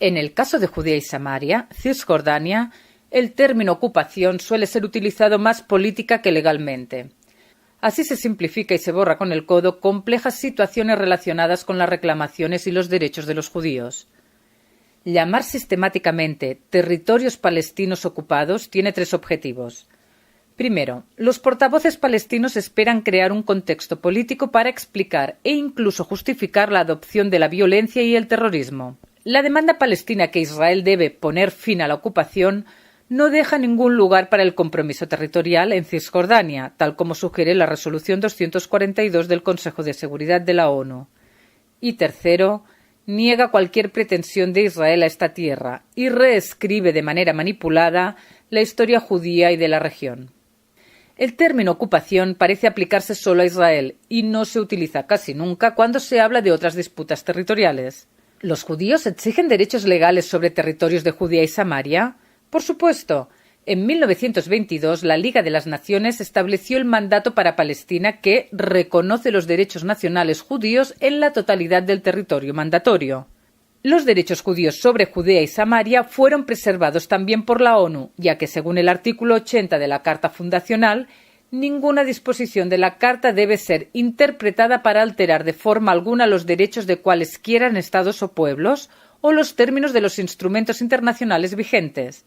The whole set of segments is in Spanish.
En el caso de Judea y Samaria, Cisjordania, el término ocupación suele ser utilizado más política que legalmente. Así se simplifica y se borra con el codo complejas situaciones relacionadas con las reclamaciones y los derechos de los judíos. Llamar sistemáticamente territorios palestinos ocupados tiene tres objetivos. Primero, los portavoces palestinos esperan crear un contexto político para explicar e incluso justificar la adopción de la violencia y el terrorismo. La demanda palestina que Israel debe poner fin a la ocupación no deja ningún lugar para el compromiso territorial en Cisjordania, tal como sugiere la Resolución 242 del Consejo de Seguridad de la ONU. Y tercero, niega cualquier pretensión de Israel a esta tierra y reescribe de manera manipulada la historia judía y de la región. El término ocupación parece aplicarse solo a Israel y no se utiliza casi nunca cuando se habla de otras disputas territoriales. ¿Los judíos exigen derechos legales sobre territorios de Judea y Samaria? Por supuesto. En 1922, la Liga de las Naciones estableció el mandato para Palestina que reconoce los derechos nacionales judíos en la totalidad del territorio mandatorio. Los derechos judíos sobre Judea y Samaria fueron preservados también por la ONU, ya que según el artículo 80 de la Carta Fundacional, ninguna disposición de la Carta debe ser interpretada para alterar de forma alguna los derechos de cualesquiera estados o pueblos o los términos de los instrumentos internacionales vigentes.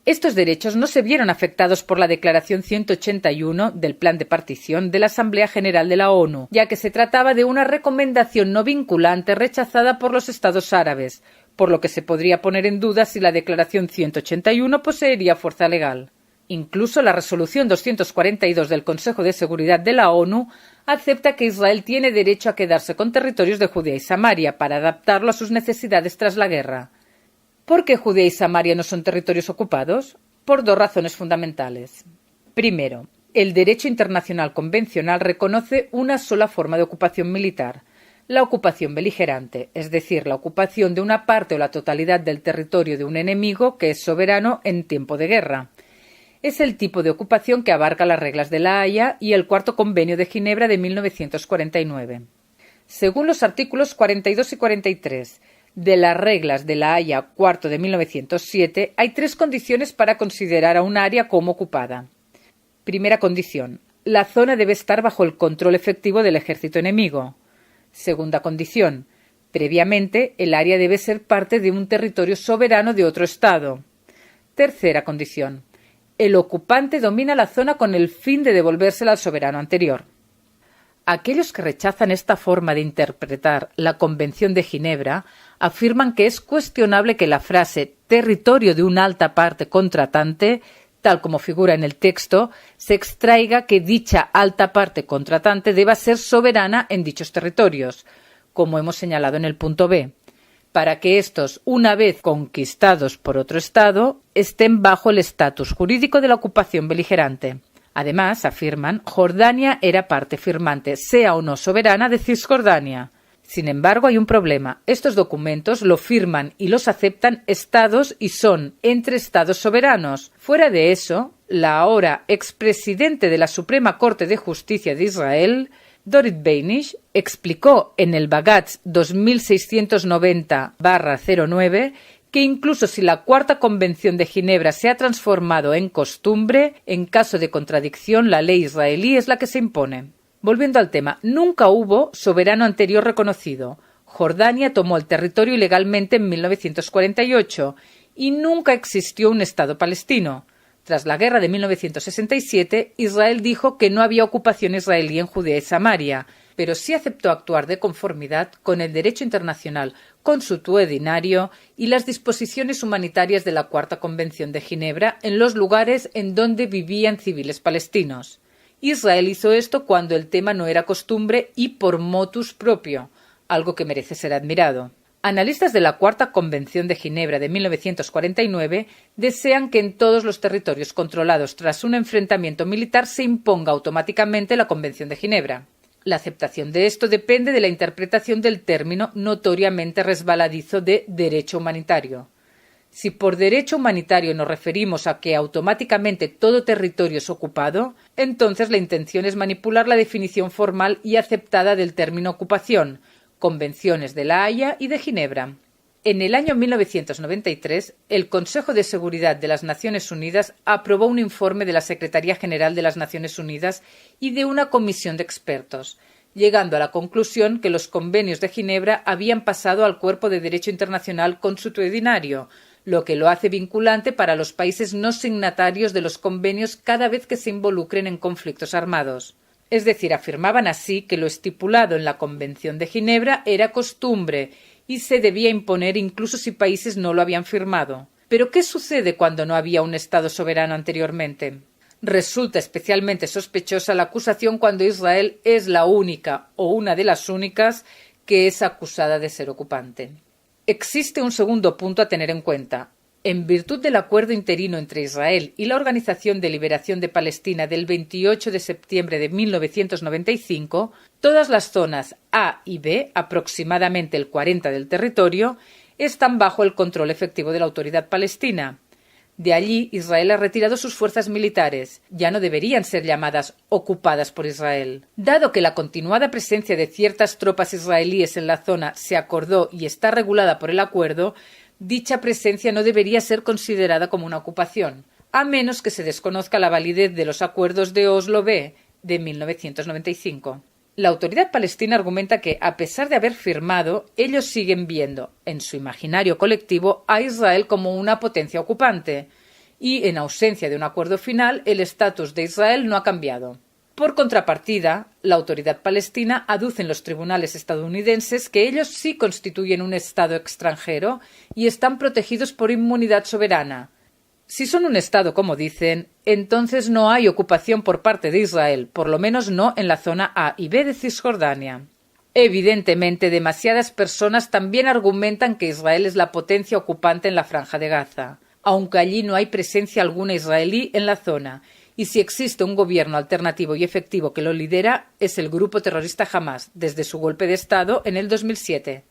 Estos derechos no se vieron afectados por la Declaración 181 del Plan de Partición de la Asamblea General de la ONU, ya que se trataba de una recomendación no vinculante rechazada por los Estados árabes, por lo que se podría poner en duda si la Declaración 181 poseería fuerza legal. Incluso la Resolución 242 del Consejo de Seguridad de la ONU acepta que Israel tiene derecho a quedarse con territorios de Judea y Samaria para adaptarlo a sus necesidades tras la guerra. ¿Por qué Judea y Samaria no son territorios ocupados? Por dos razones fundamentales. Primero, el derecho internacional convencional reconoce una sola forma de ocupación militar, la ocupación beligerante, es decir, la ocupación de una parte o la totalidad del territorio de un enemigo que es soberano en tiempo de guerra. Es el tipo de ocupación que abarca las reglas de La Haya y el Cuarto Convenio de Ginebra de 1949. Según los artículos 42 y 43 de las reglas de La Haya IV de 1907, hay tres condiciones para considerar a un área como ocupada. Primera condición: la zona debe estar bajo el control efectivo del ejército enemigo. Segunda condición: previamente el área debe ser parte de un territorio soberano de otro Estado. Tercera condición: el ocupante domina la zona con el fin de devolvérsela al soberano anterior. Aquellos que rechazan esta forma de interpretar la Convención de Ginebra afirman que es cuestionable que la frase «territorio de una alta parte contratante», tal como figura en el texto, se extraiga que dicha alta parte contratante deba ser soberana en dichos territorios, como hemos señalado en el punto B, para que estos, una vez conquistados por otro Estado, estén bajo el estatus jurídico de la ocupación beligerante. Además, afirman, Jordania era parte firmante, sea o no soberana, de Cisjordania. Sin embargo, hay un problema. Estos documentos lo firman y los aceptan estados y son entre estados soberanos. Fuera de eso, la ahora expresidente de la Suprema Corte de Justicia de Israel, Dorit Beinish, explicó en el Bagatz 2690/09 que incluso si la Cuarta Convención de Ginebra se ha transformado en costumbre, en caso de contradicción la ley israelí es la que se impone. Volviendo al tema, nunca hubo soberano anterior reconocido. Jordania tomó el territorio ilegalmente en 1948 y nunca existió un Estado palestino. Tras la guerra de 1967, Israel dijo que no había ocupación israelí en Judea y Samaria, pero sí aceptó actuar de conformidad con el derecho internacional consuetudinario y las disposiciones humanitarias de la Cuarta Convención de Ginebra en los lugares en donde vivían civiles palestinos. Israel hizo esto cuando el tema no era costumbre y por motus propio, algo que merece ser admirado. Analistas de la Cuarta Convención de Ginebra de 1949 desean que en todos los territorios controlados tras un enfrentamiento militar se imponga automáticamente la Convención de Ginebra. La aceptación de esto depende de la interpretación del término notoriamente resbaladizo de derecho humanitario. Si por derecho humanitario nos referimos a que automáticamente todo territorio es ocupado, entonces la intención es manipular la definición formal y aceptada del término ocupación, convenciones de La Haya y de Ginebra. En el año 1993, el Consejo de Seguridad de las Naciones Unidas aprobó un informe de la Secretaría General de las Naciones Unidas y de una comisión de expertos, llegando a la conclusión que los convenios de Ginebra habían pasado al cuerpo de derecho internacional consuetudinario, lo que lo hace vinculante para los países no signatarios de los convenios cada vez que se involucren en conflictos armados. Es decir, afirmaban así que lo estipulado en la Convención de Ginebra era costumbre y se debía imponer incluso si países no lo habían firmado. ¿Pero qué sucede cuando no había un Estado soberano anteriormente? Resulta especialmente sospechosa la acusación cuando Israel es la única o una de las únicas que es acusada de ser ocupante. Existe un segundo punto a tener en cuenta. En virtud del acuerdo interino entre Israel y la Organización de Liberación de Palestina del 28 de septiembre de 1995, todas las zonas A y B, aproximadamente el 40% del territorio, están bajo el control efectivo de la Autoridad Palestina. De allí, Israel ha retirado sus fuerzas militares. Ya no deberían ser llamadas ocupadas por Israel. Dado que la continuada presencia de ciertas tropas israelíes en la zona se acordó y está regulada por el acuerdo, dicha presencia no debería ser considerada como una ocupación, a menos que se desconozca la validez de los acuerdos de Oslo B de 1995. La Autoridad Palestina argumenta que, a pesar de haber firmado, ellos siguen viendo, en su imaginario colectivo, a Israel como una potencia ocupante, y, en ausencia de un acuerdo final, el estatus de Israel no ha cambiado. Por contrapartida, la Autoridad Palestina aduce en los tribunales estadounidenses que ellos sí constituyen un Estado extranjero y están protegidos por inmunidad soberana. Si son un Estado, como dicen, entonces no hay ocupación por parte de Israel, por lo menos no en la zona A y B de Cisjordania. Evidentemente, demasiadas personas también argumentan que Israel es la potencia ocupante en la Franja de Gaza, aunque allí no hay presencia alguna israelí en la zona, y si existe un gobierno alternativo y efectivo que lo lidera, es el grupo terrorista Hamás, desde su golpe de Estado en el 2007.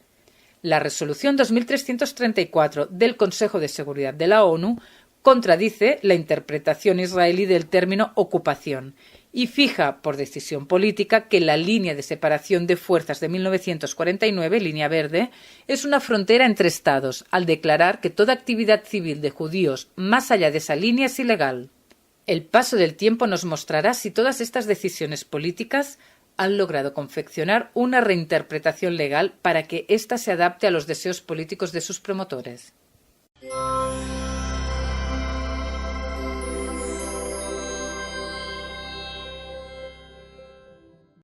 La resolución 2334 del Consejo de Seguridad de la ONU contradice la interpretación israelí del término ocupación y fija, por decisión política, que la línea de separación de fuerzas de 1949, línea verde, es una frontera entre estados, al declarar que toda actividad civil de judíos más allá de esa línea es ilegal. El paso del tiempo nos mostrará si todas estas decisiones políticas han logrado confeccionar una reinterpretación legal para que ésta se adapte a los deseos políticos de sus promotores.